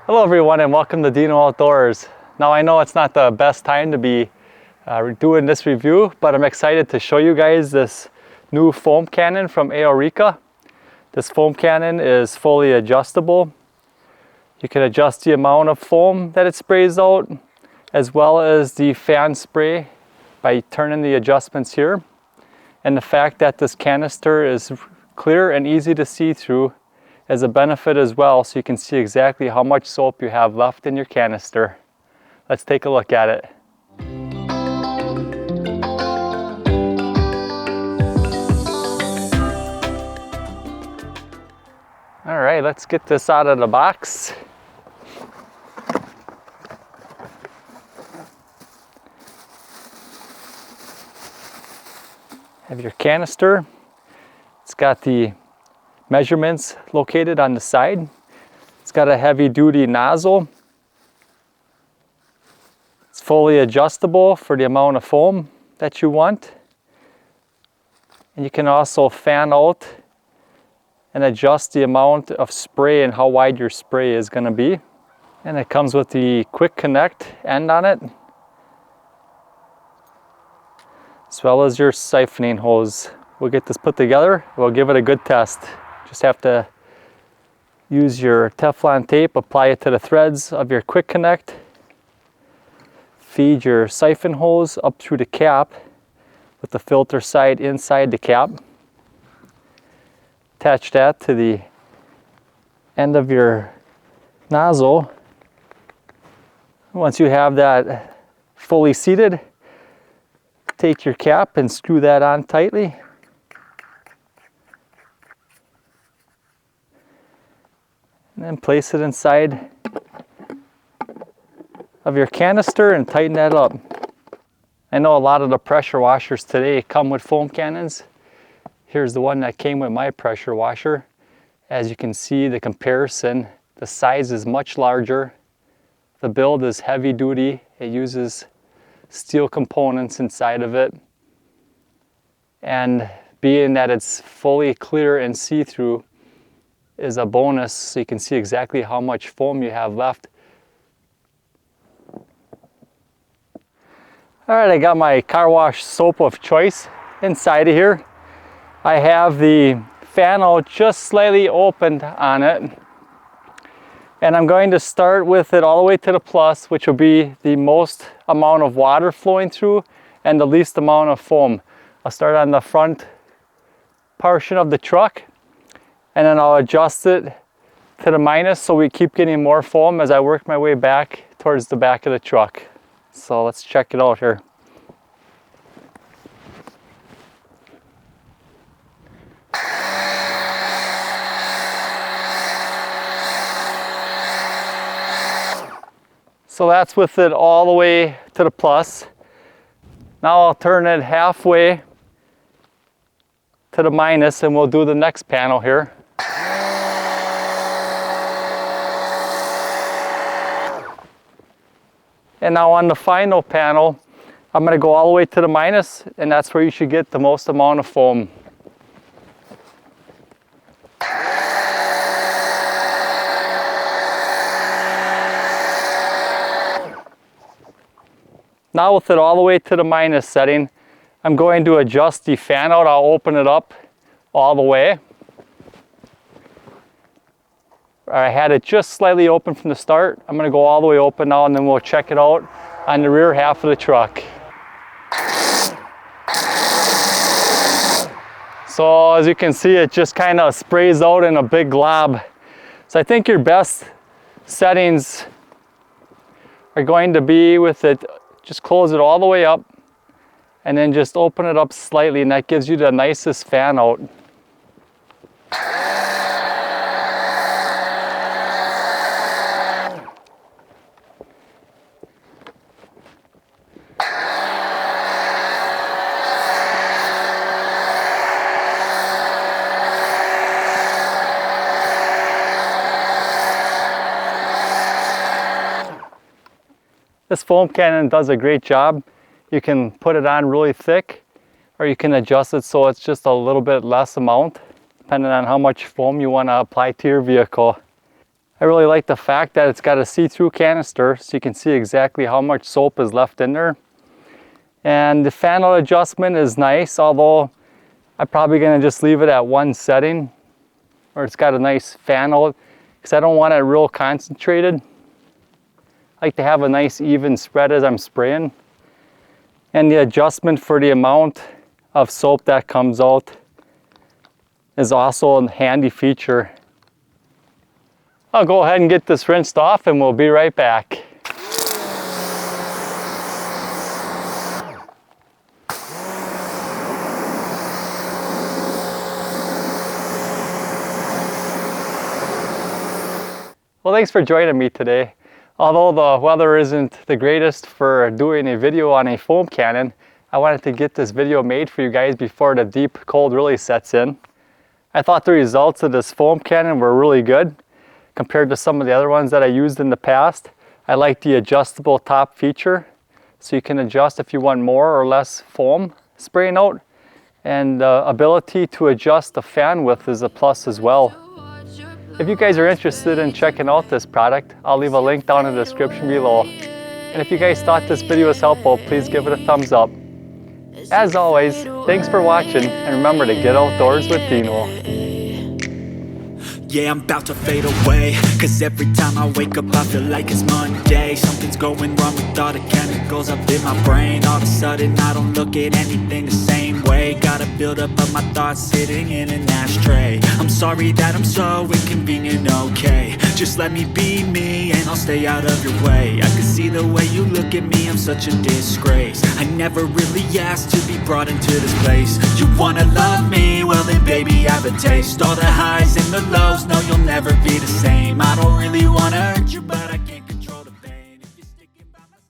Hello everyone and welcome to Deano Outdoors. Now I know it's not the best time to be doing this review, but I'm excited to show you guys this new foam cannon from Aorika. This foam cannon is fully adjustable. You can adjust the amount of foam that it sprays out, as well as the fan spray by turning the adjustments here. And the fact that this canister is clear and easy to see through is a benefit as well, so you can see exactly how much soap you have left in your canister. Let's take a look at it. All right, let's get this out of the box. Have your canister. It's got the measurements located on the side. It's got a heavy duty nozzle. It's fully adjustable for the amount of foam that you want. And you can also fan out and adjust the amount of spray and how wide your spray is going to be. And it comes with the quick connect end on it, as well as your siphoning hose. We'll get this put together. We'll give it a good test. Just have to use your Teflon tape, apply it to the threads of your quick connect, feed your siphon hose up through the cap with the filter side inside the cap. Attach that to the end of your nozzle. Once you have that fully seated, take your cap and screw that on tightly. And then place it inside of your canister and tighten that up. I know a lot of the pressure washers today come with foam cannons. Here's the one that came with my pressure washer. As you can see, the comparison, the size is much larger. The build is heavy duty. It uses steel components inside of it. And being that it's fully clear and see-through is a bonus, so you can see exactly how much foam you have left. All right, I got my car wash soap of choice inside of here. I have the fan out just slightly opened on it. And I'm going to start with it all the way to the plus, which will be the most amount of water flowing through and the least amount of foam. I'll start on the front portion of the truck, and then I'll adjust it to the minus so we keep getting more foam as I work my way back towards the back of the truck. So let's check it out here. So that's with it all the way to the plus. Now I'll turn it halfway to the minus and we'll do the next panel here. And now on the final panel, I'm going to go all the way to the minus, and that's where you should get the most amount of foam. Now with it all the way to the minus setting, I'm going to adjust the fan out. I'll open it up all the way. I had it just slightly open from the start. I'm going to go all the way open now, and then we'll check it out on the rear half of the truck. So as you can see, it just kind of sprays out in a big glob. So I think your best settings are going to be with it, just close it all the way up and then just open it up slightly, and that gives you the nicest fan out. This foam cannon does a great job. You can put it on really thick, or you can adjust it so it's just a little bit less amount, depending on how much foam you want to apply to your vehicle. I really like the fact that it's got a see-through canister so you can see exactly how much soap is left in there. And the fan out adjustment is nice, although I'm probably going to just leave it at one setting, or it's got a nice fan out because I don't want it real concentrated. I like to have a nice even spread as I'm spraying. And the adjustment for the amount of soap that comes out is also a handy feature. I'll go ahead and get this rinsed off and we'll be right back. Well, thanks for joining me today. Although the weather isn't the greatest for doing a video on a foam cannon, I wanted to get this video made for you guys before the deep cold really sets in. I thought the results of this foam cannon were really good compared to some of the other ones that I used in the past. I like the adjustable top feature, so you can adjust if you want more or less foam spraying out, and the ability to adjust the fan width is a plus as well. If you guys are interested in checking out this product, I'll leave a link down in the description below. And if you guys thought this video was helpful, please give it a thumbs up. As always, thanks for watching, and remember to get outdoors with Deano. Yeah, I'm about to fade away, cause every time I wake up I feel like it's Monday. Something's going wrong with all the chemicals up in my brain. All of a sudden I don't look at anything the same way. Gotta build up of my thoughts sitting in an ashtray. I'm sorry that I'm so inconvenient, okay. Just let me be me and I'll stay out of your way. I can see the way you look at me, I'm such a disgrace. I never really asked to be brought into this place. You wanna love me? Well then baby, I have a taste. All the highs and the lows, no, you'll never be the same. I don't really